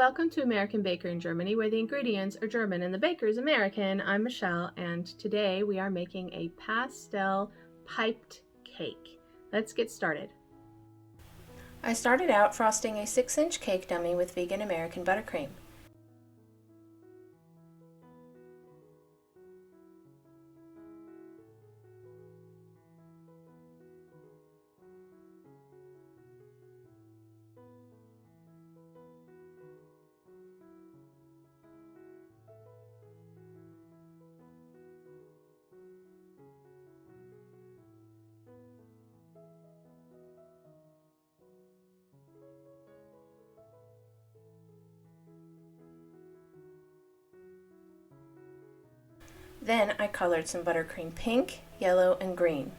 Welcome to American Baker in Germany, where the ingredients are German and the baker is American. I'm Michelle, and today we are making a pastel piped cake. Let's get started. I started out frosting a 6-inch cake dummy with vegan American buttercream. Then I colored some buttercream pink, yellow, and green.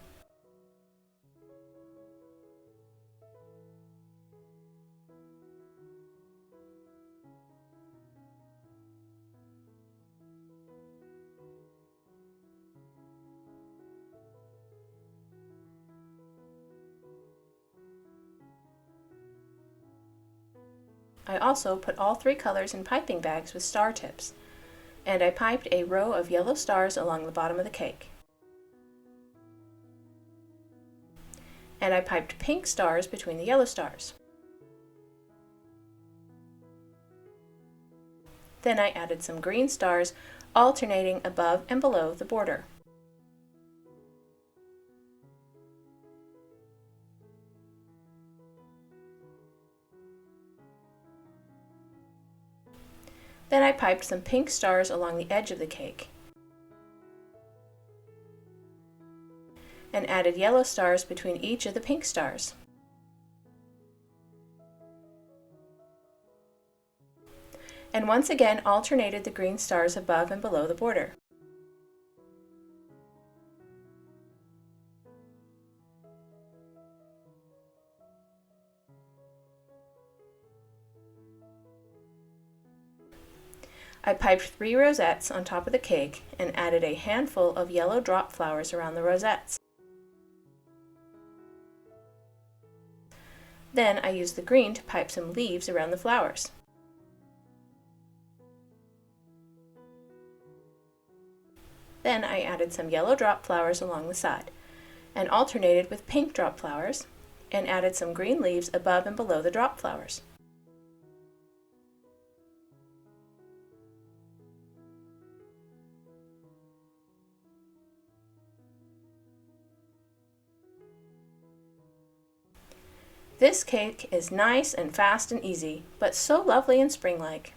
I also put all 3 colors in piping bags with star tips, and I piped a row of yellow stars along the bottom of the cake. And I piped pink stars between the yellow stars. Then I added some green stars, alternating above and below the border. Then I piped some pink stars along the edge of the cake and added yellow stars between each of the pink stars. And once again alternated the green stars above and below the border. I piped 3 rosettes on top of the cake and added a handful of yellow drop flowers around the rosettes. Then I used the green to pipe some leaves around the flowers. Then I added some yellow drop flowers along the side and alternated with pink drop flowers and added some green leaves above and below the drop flowers. This cake is nice and fast and easy, but so lovely and spring-like.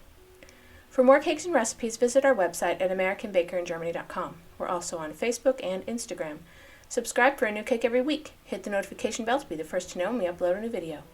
For more cakes and recipes, visit our website at AmericanBakerInGermany.com. We're also on Facebook and Instagram. Subscribe for a new cake every week. Hit the notification bell to be the first to know when we upload a new video.